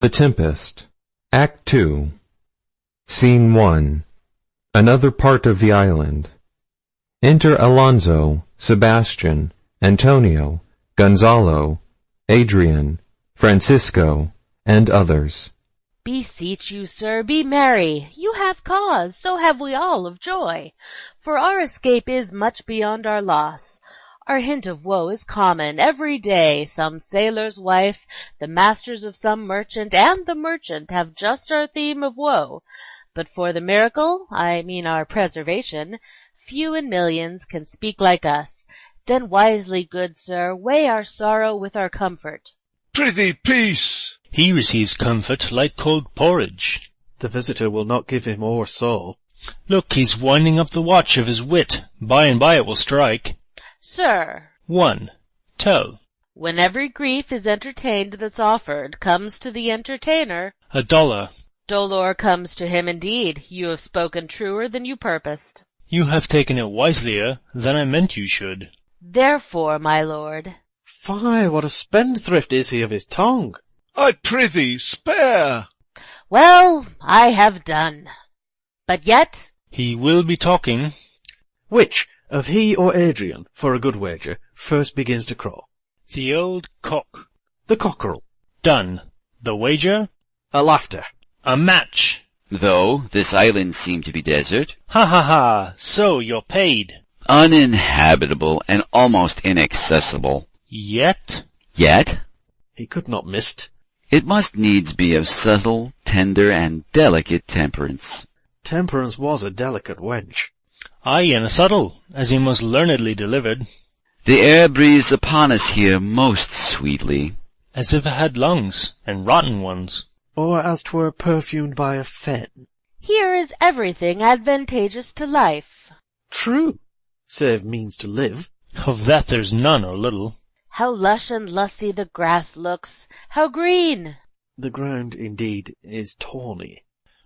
The Tempest, Act 2, Scene 1, Another part of the island. Enter Alonso, Sebastian, Antonio, Gonzalo, Adrian, Francisco, and others. Beseech you, sir, be merry. You have cause, so have we all of joy. For our escape is much beyond our loss. Our hint of woe is common every day. Some sailor's wife, the masters of some merchant, and the merchant have just our theme of woe. But for the miracle, I mean our preservation, few in millions can speak like us. Then wisely, good sir, weigh our sorrow with our comfort. Prithee, peace! He receives comfort like cold porridge. The visitor will not give him o'er so. Look, he's winding up the watch of his wit. By and by it will strike. Sir. 1. Tell. When every grief is entertained that's offered comes to the entertainer, $1. dolor comes to him indeed. You have spoken truer than you purposed. You have taken it wiselier than I meant you should. Therefore, my lord. Fie, what a spendthrift is he of his tongue! I prithee, spare! Well, I have done. But yet... He will be talking. Which, of he or Adrian, for a good wager, first begins to crow? The old cock. The cockerel. Done. The wager? A laughter. A match. Though this island seemed to be desert, Ha ha ha! So you're paid. uninhabitable and almost inaccessible. Yet? Yet, He could not mist. it must needs be of subtle, tender, and delicate temperance. Temperance was a delicate wench. Aye, and a subtle, as he most learnedly delivered, The air breathes upon us here most sweetly. as if it had lungs, and rotten ones. Or as 'twere perfumed by a fen. Here is everything advantageous to life. True, save means to live. Of that there's none or little. How lush and lusty the grass looks, how green! The ground, indeed, is tawny.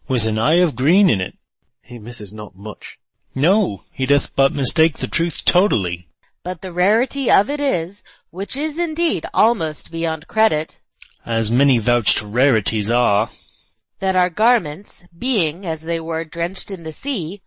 With an eye of green in it. He misses not much. No, he doth but mistake the truth totally. But the rarity of it is, which is indeed almost beyond credit, As many vouched rarities are. that our garments, being, as they were, drenched in the sea,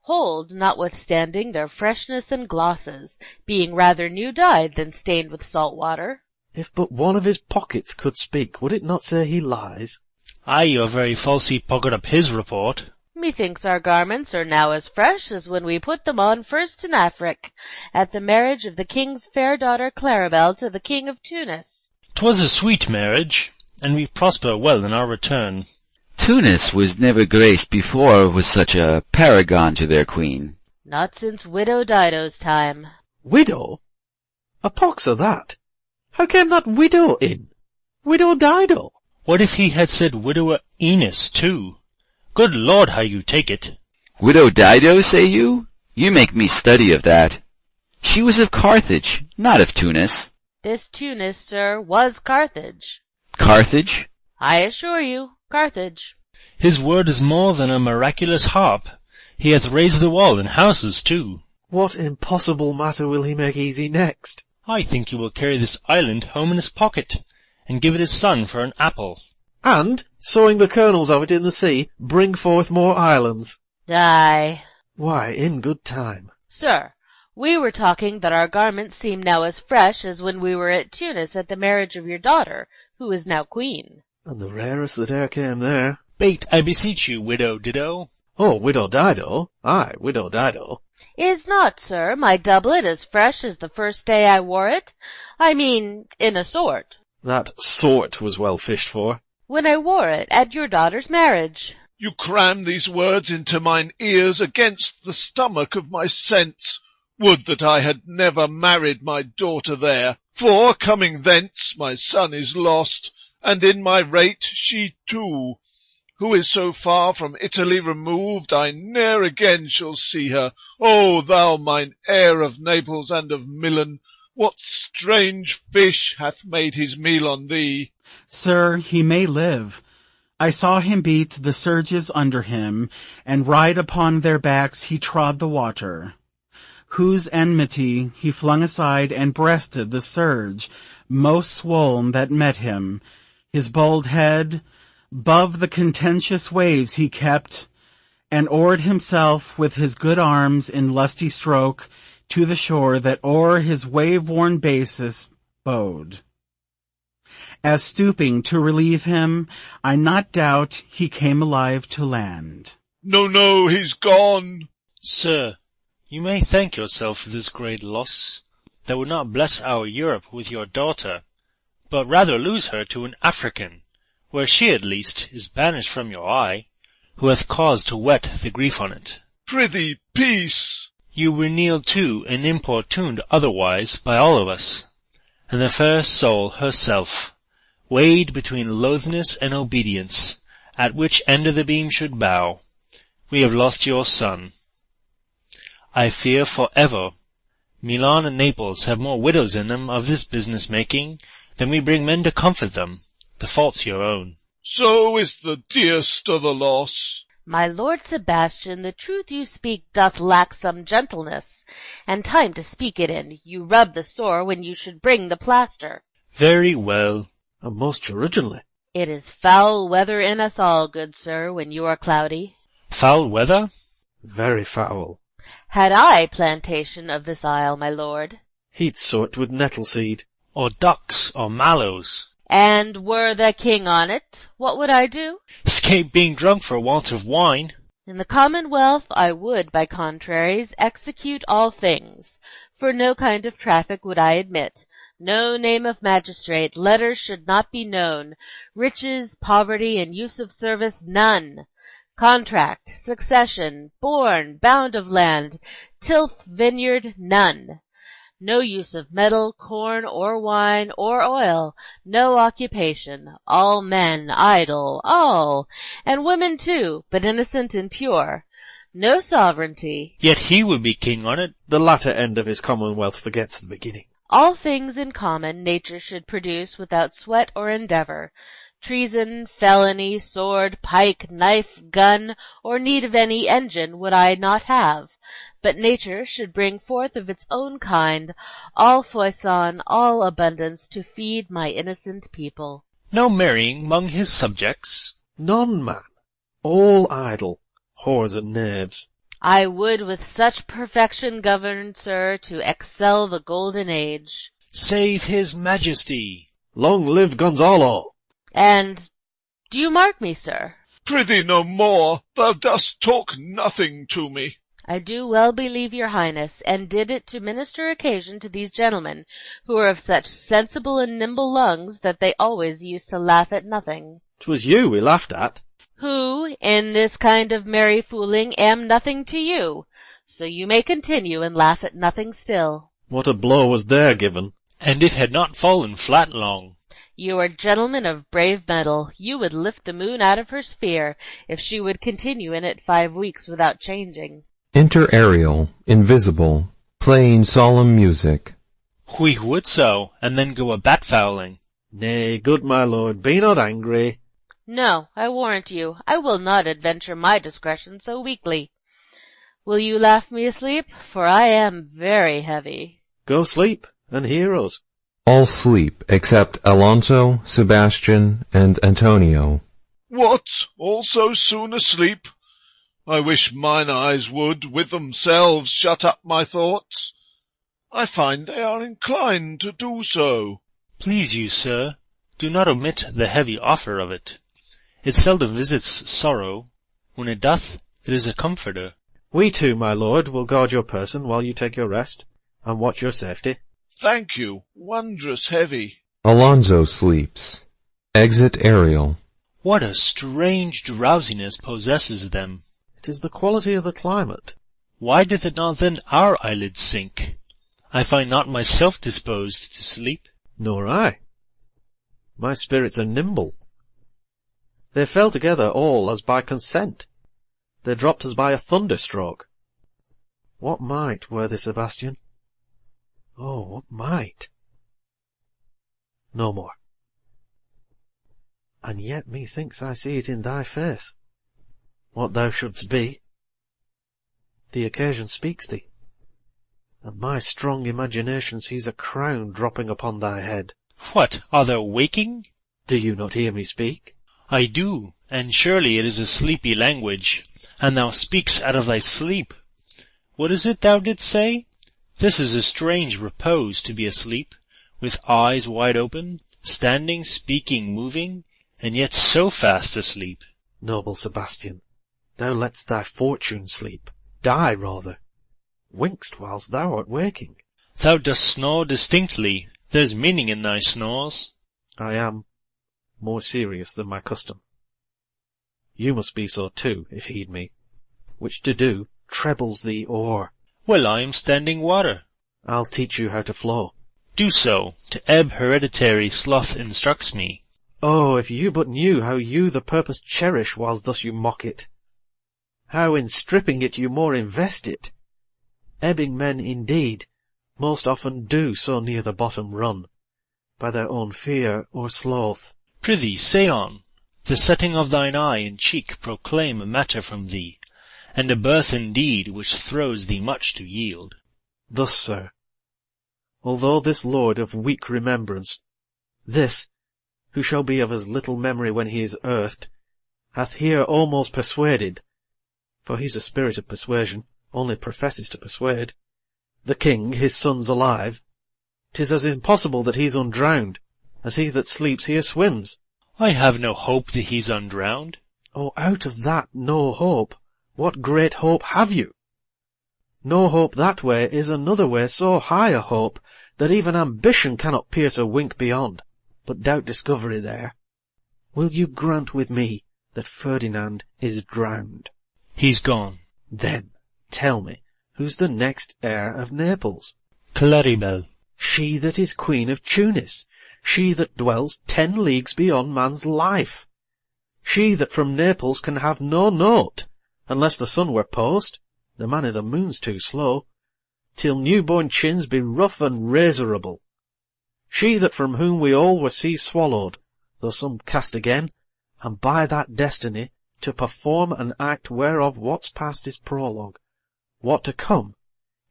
hold, notwithstanding their freshness and glosses, being rather new-dyed than stained with salt water. If but one of his pockets could speak, would it not say he lies? Aye, you're very false, he pocket up his report. Methinks our garments are now as fresh as when we put them on first in Afric, at the marriage of the king's fair daughter Claribel to the king of Tunis. 'Twas a sweet marriage, and we prosper well in our return. Tunis was never graced before with such a paragon to their queen. Not since widow Dido's time. Widow? A pox o' that! How came that widow in? Widow Dido? What if he had said widower Enos, too? Good Lord, how you take it! Widow Dido, say you? You make me study of that. She was of Carthage, not of Tunis. This Tunis, sir, was Carthage. Carthage? I assure you, Carthage. His word is more than a miraculous harp. He hath raised the wall and houses, too. What impossible matter will he make easy next? I think he will carry this island home in his pocket, and give it his son for an apple. And, sowing the kernels of it in the sea, bring forth more islands. Aye. Why, in good time. Sir, we were talking that our garments seem now as fresh as when we were at Tunis at the marriage of your daughter, who is now queen. And the rarest that e'er came there. Bait, I beseech you, widow Dido. Oh, Widow Dido? Aye, Widow Dido. Is not, sir, my doublet as fresh as the first day I wore it? I mean, in a sort. That sort was well fished for. When I wore it at your daughter's marriage. You cram these words into mine ears against the stomach of my sense. Would that I had never married my daughter there, for, coming thence, my son is lost, and in my rate she too. Who is so far from Italy removed, I ne'er again shall see her. O thou mine heir of Naples and of Milan, what strange fish hath made his meal on thee? Sir, he may live. I saw him beat the surges under him, and ride upon their backs he trod the water. Whose enmity he flung aside and breasted the surge most swoln that met him. His bold head 'bove the contentious waves he kept, and oared himself with his good arms in lusty stroke to the shore that o'er his wave-worn basis bode. As stooping to relieve him, I not doubt he came alive to land. No, no, he's gone. Sir, you may thank yourself for this great loss, that would not bless our Europe with your daughter, but rather lose her to an African, where she at least is banished from your eye, who hath cause to wet the grief on it. Prithee, peace. You were kneeled to and importuned otherwise by all of us, and the fair soul herself, weighed between loathness and obedience, at which end of the beam should bow. We have lost your son. I fear for ever. Milan and Naples have more widows in them of this business-making than we bring men to comfort them. The fault's your own. So is the dearest of the loss. My Lord Sebastian, the truth you speak doth lack some gentleness, and time to speak it in. You rub the sore when you should bring the plaster. Very well. And most originally. It is foul weather in us all, good sir, when you are cloudy. Foul weather? Very foul. Had I plantation of this isle, my lord, He'd sow it with nettle seed. Or ducks, or mallows? and were the king on it, what would I do? Escape being drunk for want of wine. In the commonwealth I would, by contraries, execute all things, for no kind of traffic would I admit, no name of magistrate, letters should not be known, riches, poverty, and use of service none, contract, succession, born, bound of land, tilth, vineyard, none. No use of metal, corn, or wine, or oil, no occupation, all men idle, all, and women too, but innocent and pure. No sovereignty. Yet he would be king on it. The latter end of his commonwealth forgets the beginning. All things in common nature should produce without sweat or endeavor. Treason, felony, sword, pike, knife, gun, or need of any engine would I not have. But nature should bring forth of its own kind all foison, all abundance, to feed my innocent people. No marrying among his subjects. None, man. All idle, whores and knaves. I would with such perfection govern, sir, to excel the golden age. Save his majesty. Long live Gonzalo! And do you mark me, sir? Prithee no more. Thou dost talk nothing to me. I do well believe your highness, and did it to minister occasion to these gentlemen, who are of such sensible and nimble lungs that they always used to laugh at nothing. 'Twas you we laughed at. Who, in this kind of merry fooling, am nothing to you. So you may continue and laugh at nothing still. What a blow was there given! And it had not fallen flat long. You are gentlemen of brave mettle. You would lift the moon out of her sphere, if she would continue in it 5 weeks without changing. Enter Ariel, invisible, playing solemn music. We would so, and then go a bat-fowling. Nay, good my lord, be not angry. No, I warrant you, I will not adventure my discretion so weakly. Will you laugh me asleep? For I am very heavy. Go sleep, and hear us. All sleep except Alonso, Sebastian, and Antonio. What? All so soon asleep? I wish mine eyes would, with themselves, shut up my thoughts. I find they are inclined to do so. Please you, sir, do not omit the heavy offer of it. It seldom visits sorrow. When it doth, it is a comforter. We too, my lord, will guard your person while you take your rest, and watch your safety. Thank you, wondrous heavy. Alonso sleeps. Exit Ariel. What a strange drowsiness possesses them! It is the quality of the climate. Why doth it not then our eyelids sink? I find not myself disposed to sleep. Nor I. My spirits are nimble. They fell together all as by consent. They dropped as by a thunderstroke. What might, worthy Sebastian? Oh, what might? No more. And yet methinks I see it in thy face, what thou shouldst be. The occasion speaks thee, and my strong imagination sees a crown dropping upon thy head. What, art thou waking? Do you not hear me speak? I do, and surely it is a sleepy language, and thou speakst out of thy sleep. What is it thou didst say? This is a strange repose to be asleep, with eyes wide open, standing, speaking, moving, and yet so fast asleep. Noble Sebastian, thou lett'st thy fortune sleep, die rather, wink'st whilst thou art waking. Thou dost snore distinctly, there's meaning in thy snores. I am more serious than my custom. You must be so too, if heed me, which to do trebles thee o'er. Well, I am standing water. I'll teach you how to flow. Do so, to ebb hereditary sloth instructs me. Oh, if you but knew how you the purpose cherish whilst thus you mock it, how in stripping it you more invest it. Ebbing men, indeed, most often do so near the bottom run, by their own fear or sloth. Prithee, say on. The setting of thine eye and cheek proclaim a matter from thee, and a birth indeed which throws thee much to yield. Thus, sir, although this lord of weak remembrance, this, who shall be of as little memory when he is earthed, hath here almost persuaded, for he's a spirit of persuasion, only professes to persuade, the king, his sons alive, 'tis as impossible that he's undrowned, as he that sleeps here swims. I have no hope that he's undrowned. Oh, out of that no hope, what great hope have you? No hope that way is another way so high a hope, that even ambition cannot pierce a wink beyond, but doubt discovery there. Will you grant with me that Ferdinand is drowned? He's gone. Then tell me, who's the next heir of Naples? Claribel. She that is queen of Tunis, she that dwells 10 leagues beyond man's life, she that from Naples can have no note, unless the sun were post, the man i' the moon's too slow, till new-born chins be rough and razorable, she that from whom we all were sea-swallowed, though some cast again, and by that destiny to perform an act whereof what's past is prologue, what to come,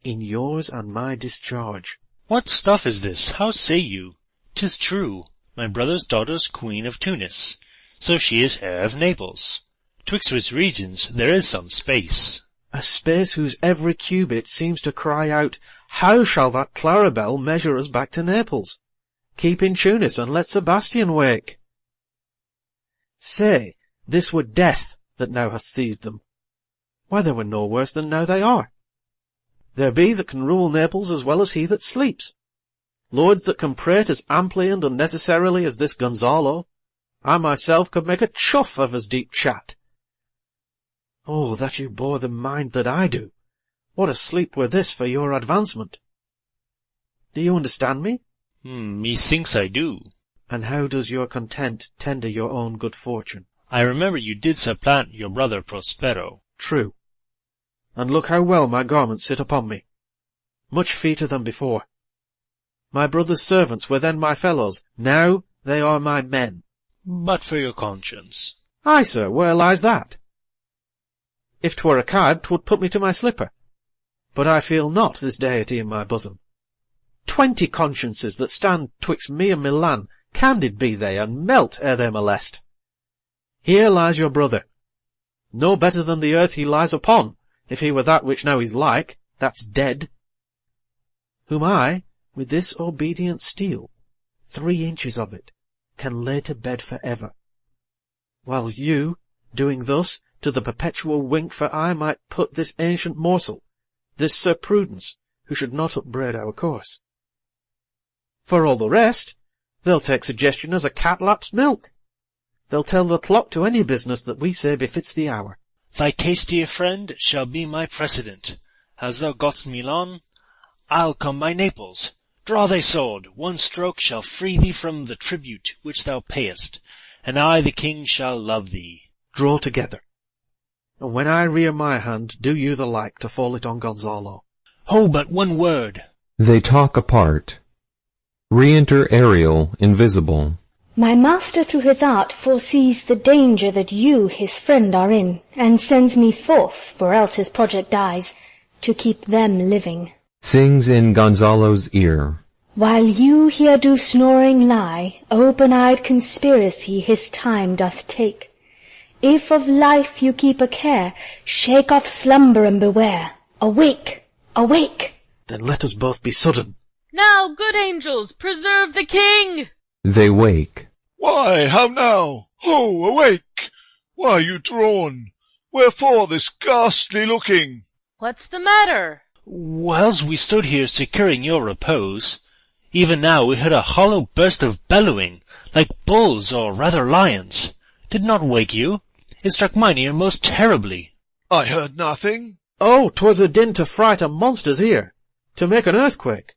in yours and my discharge. What stuff is this? How say you? 'Tis true, my brother's daughter's queen of Tunis, so she is heir of Naples. 'Twixt which regions there is some space. A space whose every cubit seems to cry out, how shall that Claribel measure us back to Naples? Keep in Tunis and let Sebastian wake. Say, this were death that now hath seized them. Why, they were no worse than now they are. There be that can rule Naples as well as he that sleeps. Lords that can prate as amply and unnecessarily as this Gonzalo. I myself could make a chuff of as deep chat. Oh, that you bore the mind that I do! What a sleep were this for your advancement! Do you understand me? Methinks I do. And how does your content tender your own good fortune? I remember you did supplant your brother Prospero. True. And look how well my garments sit upon me, much feater than before. My brother's servants were then my fellows, now they are my men. But for your conscience. Ay, sir, where lies that? If 'twere a card, 'twould put me to my slipper. But I feel not this deity in my bosom. 20 consciences that stand twixt me and Milan, candid be they, and melt ere they molest. Here lies your brother, no better than the earth he lies upon, if he were that which now he's like, that's dead, whom I, with this obedient steel, 3 inches of it, can lay to bed for ever, whiles you, doing thus, to the perpetual wink for I might put this ancient morsel, this Sir Prudence, who should not upbraid our course. For all the rest, they'll take suggestion as a cat laps milk. They'll tell the clock to any business that we say befits the hour. Thy taste, dear friend, shall be my precedent. Hast thou got Milan? I'll come by Naples. Draw thy sword, one stroke shall free thee from the tribute which thou payest, and I the king shall love thee. Draw together, and when I rear my hand, do you the like to fall it on Gonzalo. Oh, but one word. They talk apart. Re-enter Ariel, invisible. My master through his art foresees the danger that you, his friend, are in, and sends me forth, for else his project dies, to keep them living. Sings in Gonzalo's ear. While you here do snoring lie, open-eyed conspiracy his time doth take. If of life you keep a care, shake off slumber and beware. Awake! Awake! Then let us both be sudden. Now, good angels, preserve the king! They wake. Why, how now? Ho, awake! Why are you drawn? Wherefore this ghastly looking? What's the matter? Whilst we stood here securing your repose, even now we heard a hollow burst of bellowing, like bulls or rather lions. Did not wake you. It struck mine ear most terribly. I heard nothing. Oh, 'twas a din to fright a monster's ear, to make an earthquake.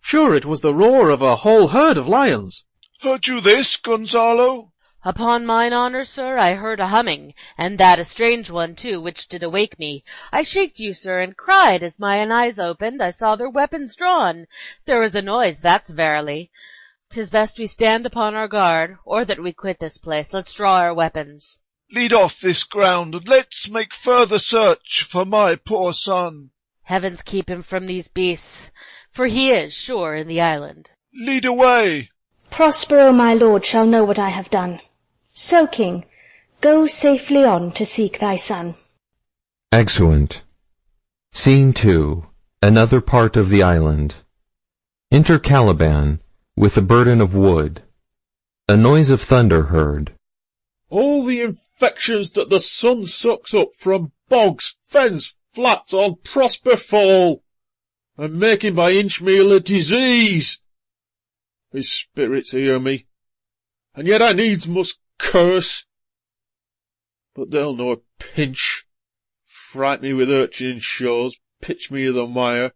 Sure it was the roar of a whole herd of lions. Heard you this, Gonzalo? Upon mine honour, sir, I heard a humming, and that a strange one, too, which did awake me. I shaked you, sir, and cried, as mine eyes opened, I saw their weapons drawn. There was a noise, that's verily. 'Tis best we stand upon our guard, or that we quit this place. Let's draw our weapons. Lead off this ground, and let's make further search for my poor son. Heavens keep him from these beasts, for he is, sure, in the island. Lead away. Prospero my lord shall know what I have done. So, king, go safely on to seek thy son. Exeunt. Scene 2. Another part of the island. Enter Caliban, with a burden of wood. A noise of thunder heard. All the infections that the sun sucks up from bogs, fens, flats on Prosper fall, and making by inchmeal a disease. His spirits hear me, and yet I needs must curse. But they'll no pinch, fright me with urchin shows, pitch me i' the mire,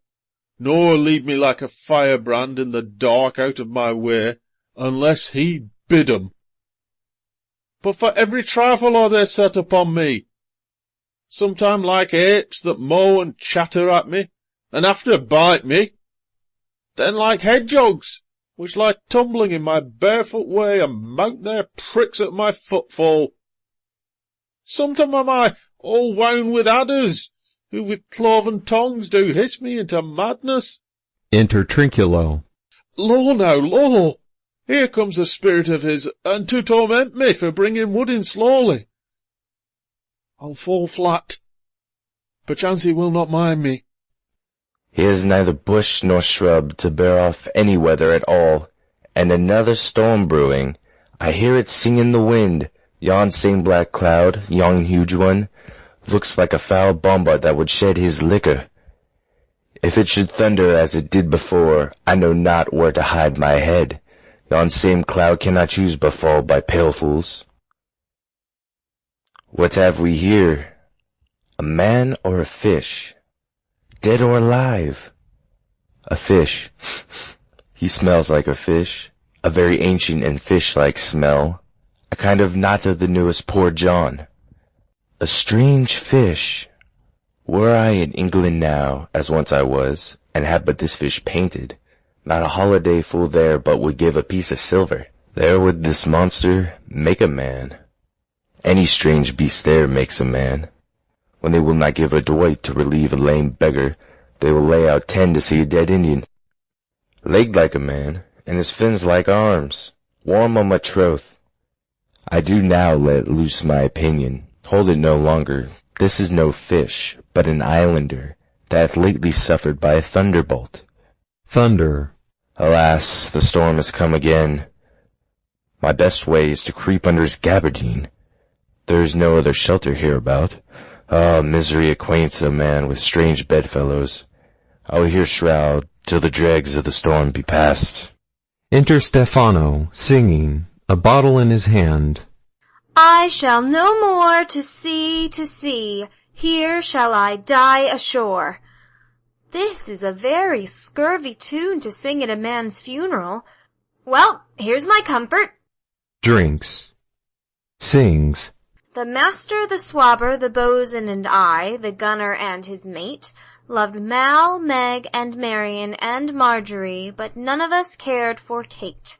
nor lead me like a firebrand in the dark out of my way, unless he bid 'em. But for every trifle are they set upon me, sometime like apes that mow and chatter at me, and after bite me, then like hedgehogs, which lie tumbling in my barefoot way, and mount their pricks at my footfall. Sometime am I all wound with adders, who with cloven tongues do hiss me into madness. Enter Trinculo. Lo now, lo! Here comes a spirit of his, and to torment me for bringing wood in slowly. I'll fall flat. Perchance he will not mind me. Here's neither bush nor shrub to bear off any weather at all, and another storm brewing. I hear it sing in the wind. Yon same black cloud, yon huge one, looks like a foul bombard that would shed his liquor. If it should thunder as it did before, I know not where to hide my head. Yon same cloud cannot choose but fall by pale fools. What have we here? A man or a fish? Dead or alive? A fish. He smells like a fish, a very ancient and fish-like smell, a kind of neither the newest poor John. A strange fish. Were I in England now, as once I was, and had but this fish painted, not a holiday fool there but would give a piece of silver. There would this monster make a man. Any strange beast there makes a man. When they will not give a doit to relieve a lame beggar, they will lay out 10 to see a dead Indian. Legged like a man, and his fins like arms, warm on my troth. I do now let loose my opinion, hold it no longer. This is no fish, but an islander, that hath lately suffered by a thunderbolt. Thunder. Alas, the storm has come again. My best way is to creep under his gabardine. There is no other shelter hereabout. Ah, misery acquaints a man with strange bedfellows. I will here shroud till the dregs of the storm be past. Enter Stefano, singing, a bottle in his hand. I shall no more to sea, here shall I die ashore. This is a very scurvy tune to sing at a man's funeral. Well, here's my comfort. Drinks. Sings. The master, the swabber, the bo'sun, and I, the gunner and his mate, loved Mal, Meg, and Marian, and Marjorie, but none of us cared for Kate.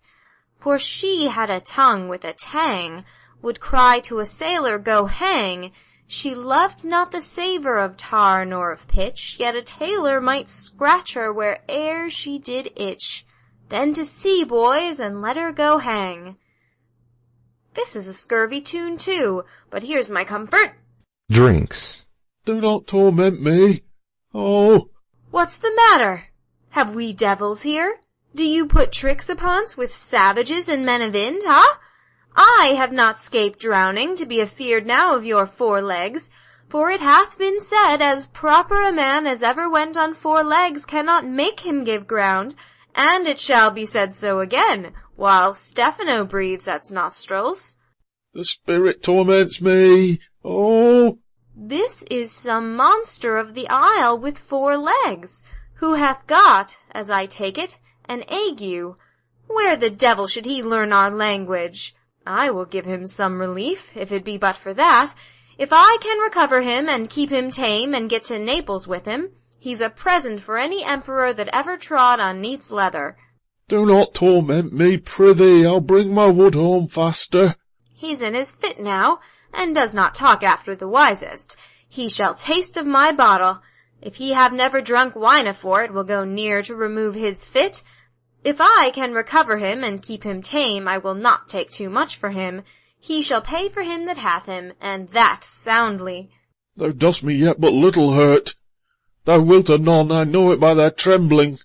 For she had a tongue with a tang, would cry to a sailor, go hang. She loved not the savour of tar nor of pitch, yet a tailor might scratch her where'er she did itch. Then to sea, boys, and let her go hang. This is a scurvy tune, too, but here's my comfort. Drinks. Do not torment me. Oh, What's the matter? Have we devils here? Do you put tricks upon's with savages and men of Ind, huh? I have not scaped drowning to be afeard now of your 4 legs, for it hath been said as proper a man as ever went on 4 legs cannot make him give ground, and it shall be said so again, while Stephano breathes at nostrils. the spirit torments me. Oh, This is some monster of the isle with 4 legs, who hath got, as I take it, an ague. Where the devil should he learn our language? I will give him some relief, if it be but for that. If I can recover him and keep him tame and get to Naples with him, he's a present for any emperor that ever trod on neat's leather. do not torment me, prithee. I'll bring my wood home faster. He's in his fit now, and does not talk after the wisest. He shall taste of my bottle. If he have never drunk wine afore, it will go near to remove his fit. If I can recover him and keep him tame, I will not take too much for him. He shall pay for him that hath him, and that soundly. Thou dost me yet but little hurt. Thou wilt anon, I know it by thy trembling.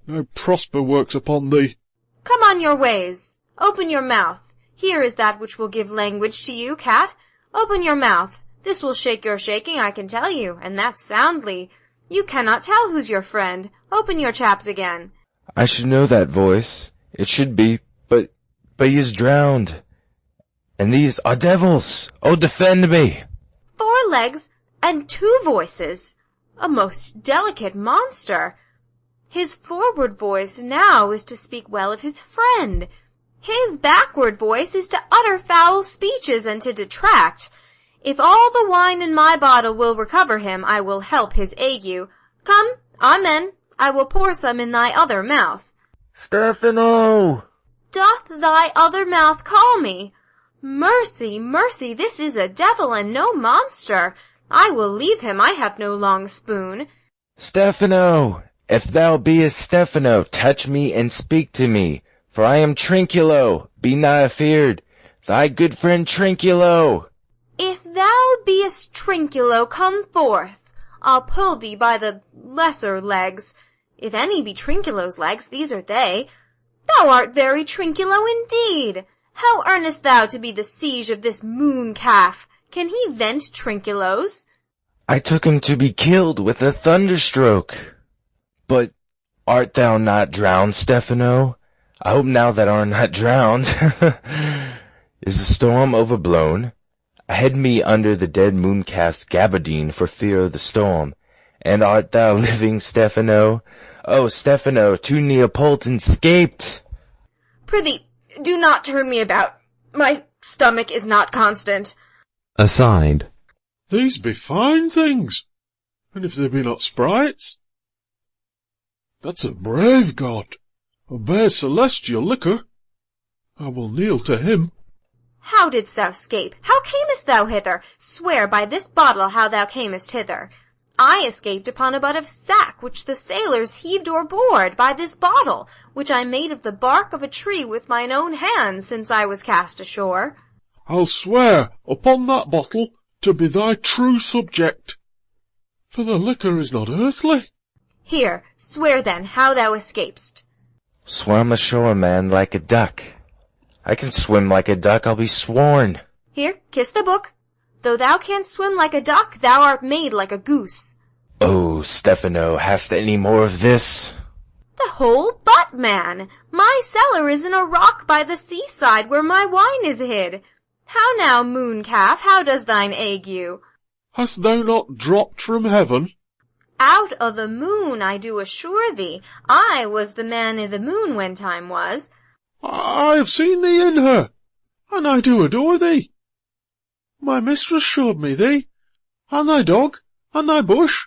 Now prosper works upon thee. Come on your ways. Open your mouth. Here is that which will give language to you, cat. Open your mouth. This will shake your shaking, I can tell you, and that soundly. You cannot tell who's your friend. Open your chaps again. I should know that voice. It should be, but he is drowned. And these are devils. Oh, defend me. 4 legs and 2 voices. A most delicate monster. His forward voice now is to speak well of his friend. His backward voice is to utter foul speeches and to detract. If all the wine in my bottle will recover him, I will help his ague. Come, amen. I will pour some in thy other mouth. Stephano! Doth thy other mouth call me? Mercy, mercy, this is a devil and no monster. I will leave him, I have no long spoon. Stephano! If thou beest Stephano, touch me and speak to me, for I am Trinculo. Be not afeard. Thy good friend Trinculo. If thou beest Trinculo, come forth. I'll pull thee by the lesser legs. If any be Trinculo's legs, these are they. Thou art very Trinculo indeed. How earnest thou to be the siege of this moon calf? Can he vent Trinculos? I took him to be killed with a thunderstroke. But art thou not drowned, Stephano? I hope now that art not drowned. Is the storm overblown? I hid me under the dead mooncalf's gabardine for fear of the storm. And art thou living, Stephano? Oh, Stephano, 2 Neapolitans escaped. Prithee, do not turn me about. My stomach is not constant. Aside. These be fine things, and if they be not sprites. That's a brave god, a bare celestial liquor. I will kneel to him. How didst thou escape? How camest thou hither? Swear by this bottle how thou camest hither. I escaped upon a butt of sack which the sailors heaved o'erboard, by this bottle, which I made of the bark of a tree with mine own hands since I was cast ashore. I'll swear upon that bottle to be thy true subject, for the liquor is not earthly. Here, swear then how thou escapest. Swam ashore, man, like a duck. I can swim like a duck, I'll be sworn. Here, kiss the book. Though thou canst swim like a duck, thou art made like a goose. Oh, Stephano, hast any more of this? The whole butt, man. My cellar is in a rock by the seaside where my wine is hid. How now, moon calf, how does thine ague? Hast thou not dropped from heaven? Out o' the moon, I do assure thee. I was the man i' the moon when time was. I have seen thee in her, and I do adore thee. My mistress showed me thee, and thy dog, and thy bush.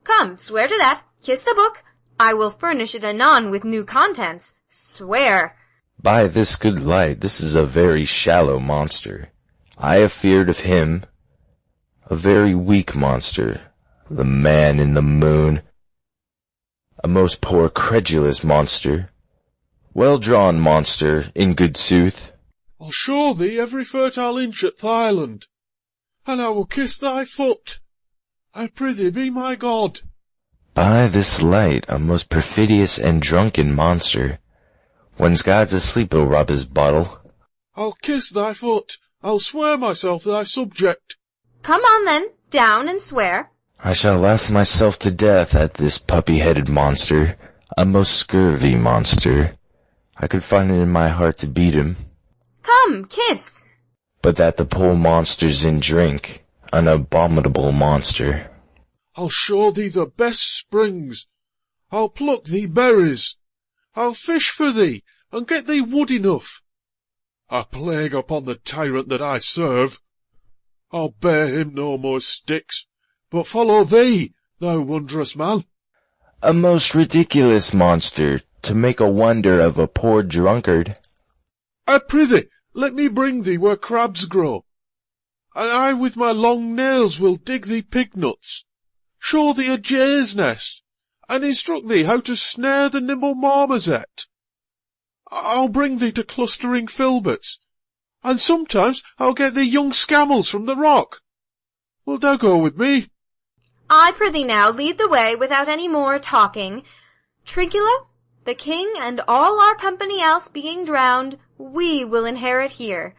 Come, swear to that. Kiss the book. I will furnish it anon with new contents. Swear. By this good light, this is a very shallow monster. I have feared of him, a very weak monster, the man in the moon, a most poor credulous monster, Well drawn, monster, in good sooth. I'll show thee every fertile inch at th' island, and I will kiss thy foot. I prithee be my god. By this light, a most perfidious and drunken monster. When's God's asleep, he'll rub his bottle. I'll kiss thy foot. I'll swear myself thy subject. Come on then, down and swear. I shall laugh myself to death at this puppy-headed monster, a most scurvy monster. I could find it in my heart to beat him. Come, kiss. But that the poor monster's in drink, an abominable monster. I'll show thee the best springs. I'll pluck thee berries. I'll fish for thee, and get thee wood enough. A plague upon the tyrant that I serve. I'll bear him no more sticks, but follow thee, thou wondrous man. A most ridiculous monster, to make a wonder of a poor drunkard. I prithee, let me bring thee where crabs grow, and I with my long nails will dig thee pig-nuts, show thee a jay's nest, and instruct thee how to snare the nimble marmoset. I'll bring thee to clustering filberts, and sometimes I'll get thee young scammels from the rock. Wilt thou go with me? I prithee now lead the way without any more talking. Trinculo, the king and all our company else being drowned, we will inherit here.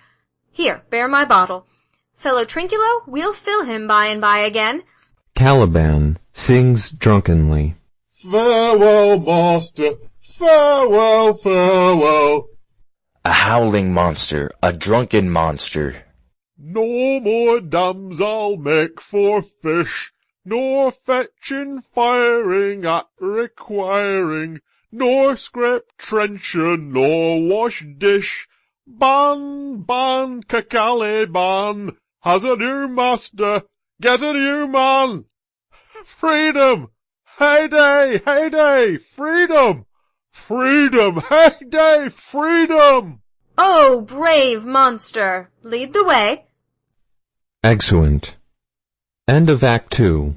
Here, bear my bottle. Fellow Trinculo, we'll fill him by and by again. Caliban sings drunkenly. Farewell, master. Farewell, farewell. A howling monster, a drunken monster. No more dams I'll make for fish, nor fetching, firing at requiring, nor scrape trencher, nor wash dish. Ban, ban, cacale, ban, has a new master, get a new man. Freedom! Heyday, heyday, freedom! Freedom, heyday, freedom! Oh, brave monster, lead the way. Exeunt. End of Act 2.